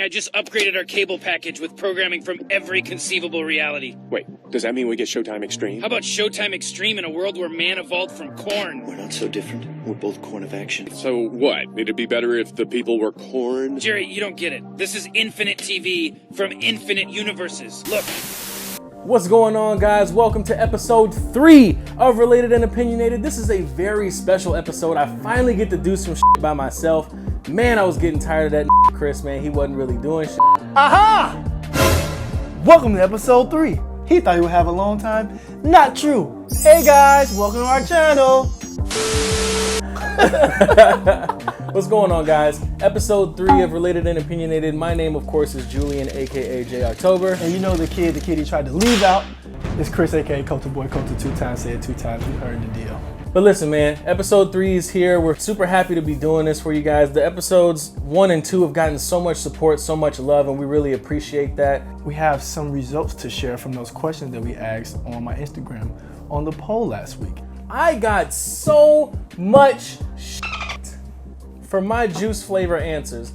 I just upgraded our cable package with programming from every conceivable reality. Wait, does that mean we get Showtime Extreme? How about Showtime Extreme in a world where man evolved from corn? We're not so different. We're both corn of action. So what? It'd be better if the people were corn? Jerry, you don't get it. This is infinite TV from infinite universes. Look. What's going on, guys? Welcome to episode 3 of Related and Opinionated. This is a very special episode. I finally get to do some shit by myself. Man, I was getting tired of that Chris, man. He wasn't really doing shit. Aha! Welcome to episode 3. He thought he would have a long time. Not true. Hey guys, welcome to our channel. What's going on, guys? Episode 3 of Related and Opinionated. My name, of course, is Julian, aka J October. And you know the kid he tried to leave out is Chris, aka CoulterBoy. Coulter 2 times, said 2 times. You heard the deal. But listen, man, episode 3 is here. We're super happy to be doing this for you guys. The episodes 1 and 2 have gotten so much support, so much love, and we really appreciate that. We have some results to share from those questions that we asked on my Instagram on the poll last week. I got so much shit for my juice flavor answers.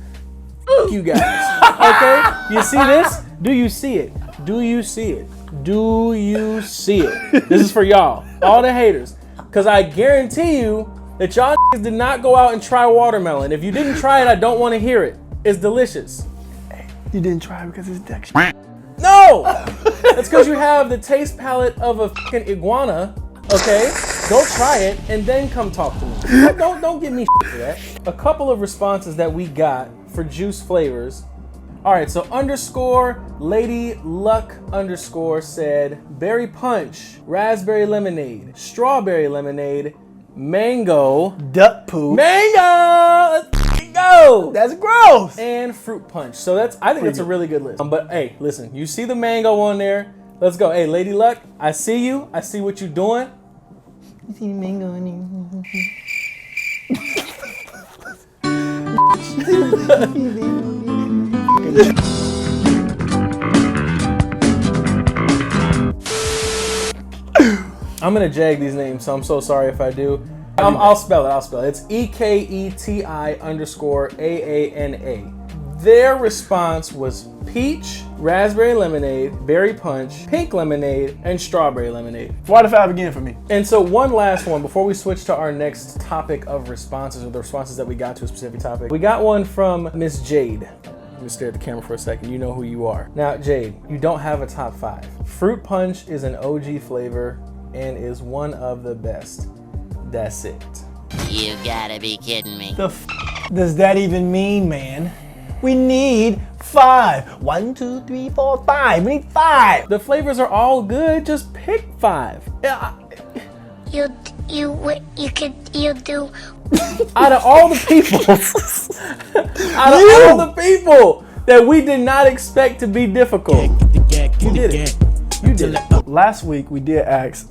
Fuck you guys. Okay? You see this? Do you see it? Do you see it? Do you see it? This is for y'all, all the haters. Because I guarantee you that y'all did not go out and try watermelon. If you didn't try it, I don't want to hear it. It's delicious. Hey, you didn't try it because it's deck. No! That's because you have the taste palate of a fucking iguana. Okay? Go try it and then come talk to me. Don't give me shit for that. A couple of responses that we got for juice flavors. All right, so Lady Luck said berry punch, raspberry lemonade, strawberry lemonade, mango, duck poo, mango. Let's go. That's gross. And fruit punch. So I think that's a really good list. But hey, listen, you see the mango on there. Let's go. Hey, Lady Luck, I see you. I see what you're doing. You see the mango on I'm gonna jag these names, so I'm so sorry if I do. I'll spell it. It's EKETI_AANA. Their response was peach, raspberry lemonade, berry punch, pink lemonade, and strawberry lemonade. 4 out of 5 again for me. And so one last one before we switch to our next topic of responses, or the responses that we got to a specific topic. We got one from Miss Jade. Let me stare at the camera for a second. You know who you are. Now, Jade, you don't have a top 5. Fruit punch is an OG flavor and is one of the best. That's it. You gotta be kidding me. The f does that even mean, man? We need 5. 1, 2, 3, 4, 5. We need 5. The flavors are all good. Just pick 5. You do. Out of all the people that we did not expect to be difficult, you did it. You did it. Last week we did ask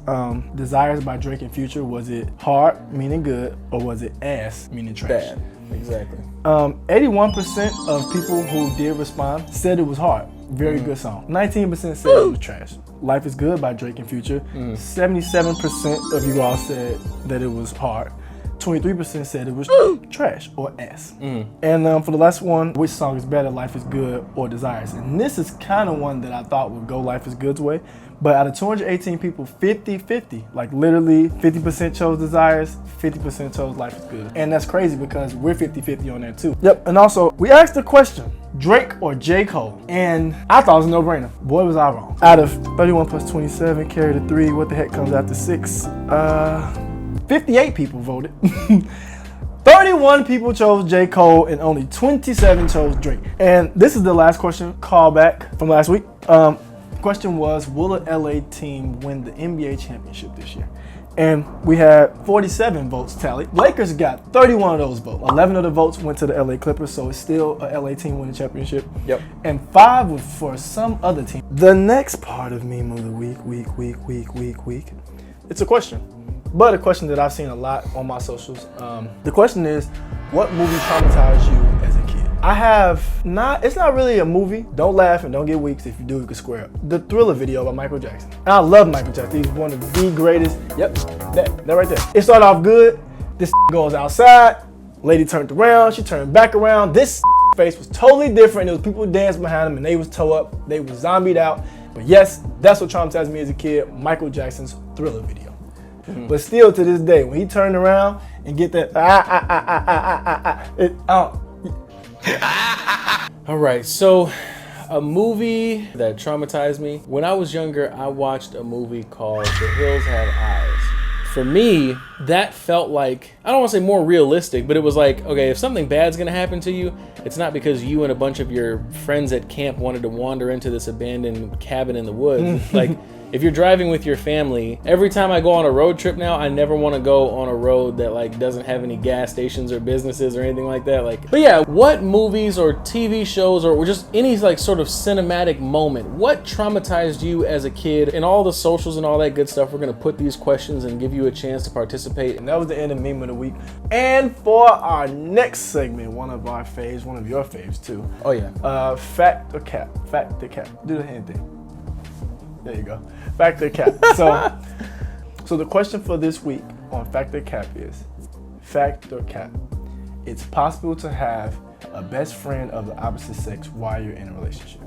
Desires by Drake and Future, was it hard, meaning good, or was it ass, meaning trash? Bad. Exactly. 81% of people who did respond said it was hard. Very good song. 19% said it was trash. Life is Good by Drake and Future. 77% of you all said that it was hard. 23% said it was trash or ass. And for the last one, which song is better, Life is Good or Desires? And this is kind of one that I thought would go Life is Good's way. But out of 218 people, 50-50, like literally 50% chose Desires, 50% chose Life is Good. And that's crazy because we're 50-50 on that too. Yep, and also we asked the question, Drake or J. Cole? And I thought it was a no-brainer. Boy, was I wrong. Out of 31 plus 27, carry the 3, what the heck comes after 6? 58 people voted. 31 people chose J. Cole and only 27 chose Drake. And this is the last question, callback from last week. Question was, will an LA team win the NBA championship this year? And we had 47 votes tallied. Lakers got 31 of those votes. 11 of the votes went to the LA Clippers, so it's still a LA team winning championship. Yep. And 5 was for some other team. The next part of Meme of the Week. It's a question. But a question that I've seen a lot on my socials. The question is, what movie traumatized you as a kid? It's not really a movie. Don't laugh and don't get weak. If you do, you can square up. The Thriller video by Michael Jackson. And I love Michael Jackson. He's one of the greatest. Yep, that right there. It started off good. This goes outside. Lady turned around. She turned back around. This face was totally different. There was people dancing behind him and they was toe up. They was zombied out. But yes, that's what traumatized me as a kid, Michael Jackson's Thriller video. But still to this day, when he turned around and get that All right, so a movie that traumatized me. When I was younger, I watched a movie called The Hills Have Eyes. For me, that felt like, I don't want to say more realistic, but it was like, okay, if something bad's gonna happen to you, it's not because you and a bunch of your friends at camp wanted to wander into this abandoned cabin in the woods. Like, if you're driving with your family, every time I go on a road trip now, I never want to go on a road that like doesn't have any gas stations or businesses or anything like that. Like, but yeah, what movies or TV shows or just any like sort of cinematic moment, what traumatized you as a kid? And all the socials and all that good stuff, we're gonna put these questions and give you a chance to participate. And that was the end of Meme of the Week. And for our next segment, one of our faves, one of your faves too. Oh yeah. Fact or cap? Fact or cap? Do the hand thing. There you go. Fact or cap. So the question for this week on Fact or Cap is, fact or cap? It's possible to have a best friend of the opposite sex while you're in a relationship.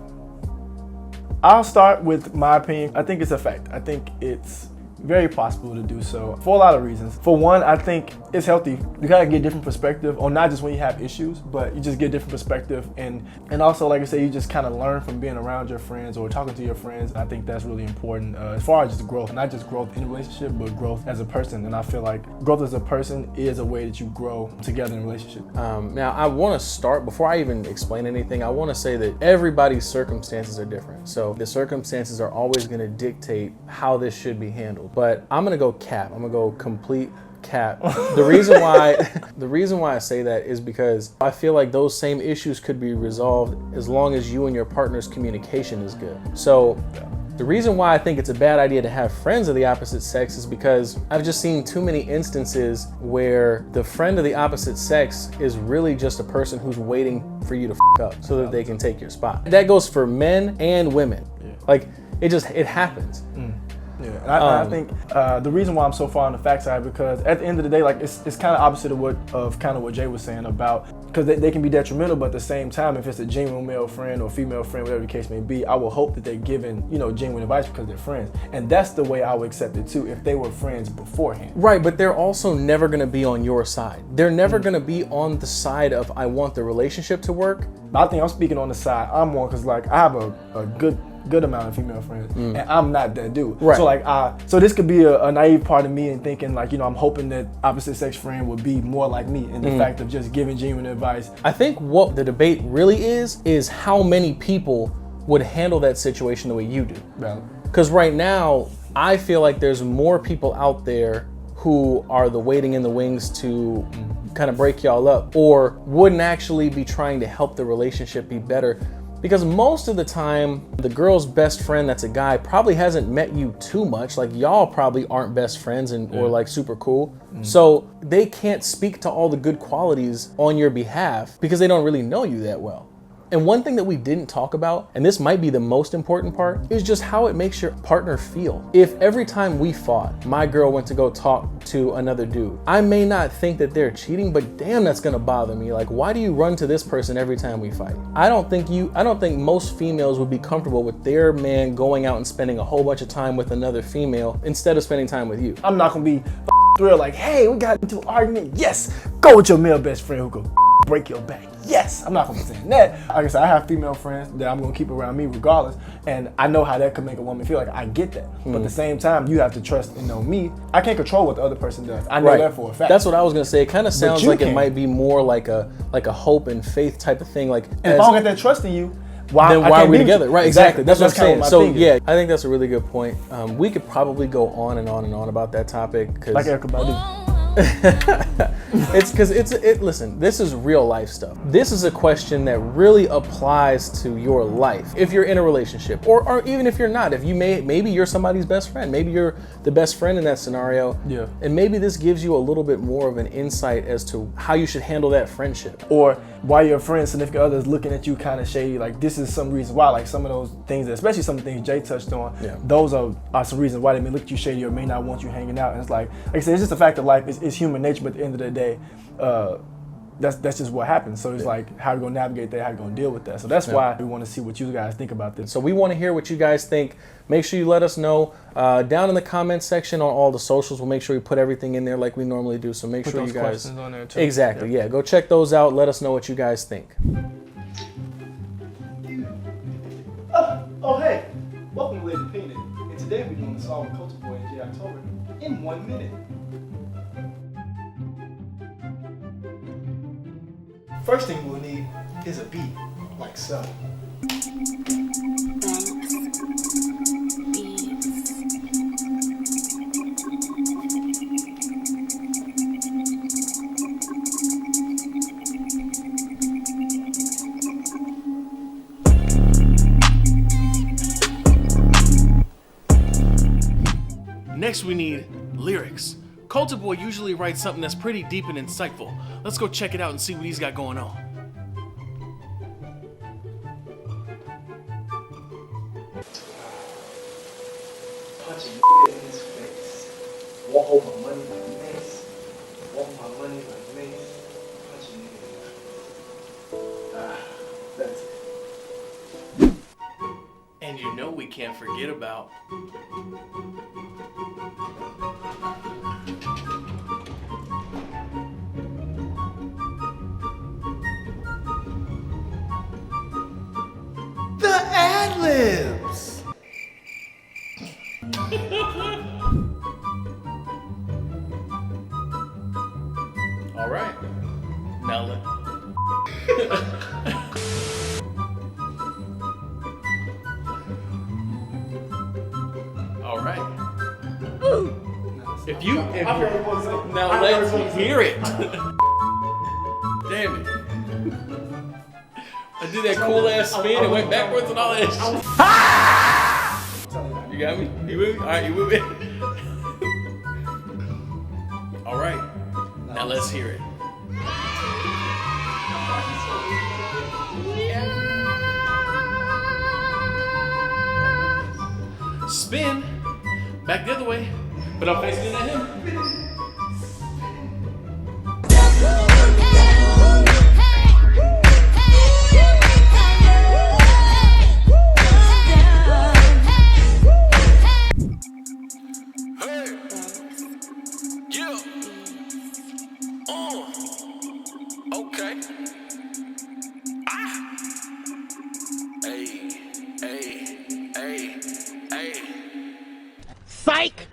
I'll start with my opinion. I think it's a fact. I think it's very possible to do so for a lot of reasons. For one, I think it's healthy. You gotta get different perspective, or not just when you have issues, but you just get different perspective, and also, like I say, you just kind of learn from being around your friends or talking to your friends. I think that's really important as far as just growth, not just growth in a relationship, but growth as a person. And I feel like growth as a person is a way that you grow together in a relationship. Now, I want to start, before I even explain anything, I want to say that everybody's circumstances are different. So the circumstances are always going to dictate how this should be handled. But I'm gonna go cap. I'm gonna go complete cap. The reason why I say that is because I feel like those same issues could be resolved as long as you and your partner's communication is good. So the reason why I think it's a bad idea to have friends of the opposite sex is because I've just seen too many instances where the friend of the opposite sex is really just a person who's waiting for you to f up so that they can take your spot. That goes for men and women. Like, it happens. Yeah, and I think the reason why I'm so far on the fact side, because at the end of the day, like it's kind of opposite of what Jay was saying about, because they can be detrimental, but at the same time, if it's a genuine male friend or female friend, whatever the case may be, I will hope that they're giving, genuine advice because they're friends. And that's the way I would accept it too, if they were friends beforehand. Right, but they're also never gonna be on your side. They're never gonna be on the side of, I want the relationship to work. I think I'm speaking on the side I'm on, because like I have a good amount of female friends, and I'm not that dude. Right. So so this could be a naive part of me and thinking like, I'm hoping that opposite sex friend would be more like me in the fact of just giving genuine advice. I think what the debate really is how many people would handle that situation the way you do. Because right now, I feel like there's more people out there who are the waiting in the wings to kind of break y'all up, or wouldn't actually be trying to help the relationship be better. Because most of the time, the girl's best friend that's a guy probably hasn't met you too much. Like, y'all probably aren't best friends or like super cool. So they can't speak to all the good qualities on your behalf because they don't really know you that well. And one thing that we didn't talk about, and this might be the most important part, is just how it makes your partner feel. If every time we fought, my girl went to go talk to another dude, I may not think that they're cheating, but damn, that's gonna bother me. Like, why do you run to this person every time we fight? I don't think most females would be comfortable with their man going out and spending a whole bunch of time with another female instead of spending time with you. I'm not gonna be thrilled like, hey, we got into an argument. Yes, go with your male best friend who could break your back. Yes, I'm not gonna be saying that. Like I said, I have female friends that I'm gonna keep around me regardless, and I know how that could make a woman feel. Like, I get that, but at the same time, you have to trust and know me. I can't control what the other person does. I know that for a fact. That's what I was gonna say. It kind of sounds like it might be more like a hope and faith type of thing. Like, and if I don't get that trust in you, why are we together? Right, exactly. That's what I'm saying. So thinking. I think that's a really good point. We could probably go on and on and on about that topic. Like Erykah Badu. It's because listen, this is real life stuff. This is a question that really applies to your life. If you're in a relationship, or even if you're not, if you maybe you're somebody's best friend, maybe you're the best friend in that scenario. Yeah. And maybe this gives you a little bit more of an insight as to how you should handle that friendship. Or why your friend, significant other is looking at you kind of shady. Like, this is some reason why, like some of those things, especially some of the things Jay touched on, those are some reasons why they may look at you shady or may not want you hanging out. And it's like I said, it's just a fact of life. It's human nature, but at the end of the day, that's just what happens. So it's like, how are we gonna navigate that? How are we gonna deal with that? So that's why we want to see what you guys think about this. So we want to hear what you guys think. Make sure you let us know down in the comments section on all the socials. We'll make sure we put everything in there like we normally do. So make Put sure those you guys questions on there too. exactly, yeah. Go check those out. Let us know what you guys think. Oh hey, welcome to Late Opinionated. And today we're doing the song with CoulterBoy and J October in 1 minute. First thing we'll need is a beat, like so. Next, we need lyrics. CoulterBoy usually writes something that's pretty deep and insightful. Let's go check it out and see what he's got going on. Punching in his face. Walk over my money like mace. Walk my money like mace. Punching in his face. That's it. And you know we can't forget about The ad-libs! all right. Now let all right. If you now let's hear it. Damn it. I did that cool ass spin and went backwards and all that shit. You got me? You with me? Alright, you with me? Alright. Now let's hear it. Spin back the other way, but I'm facing at him. Okay. Hey. Psych!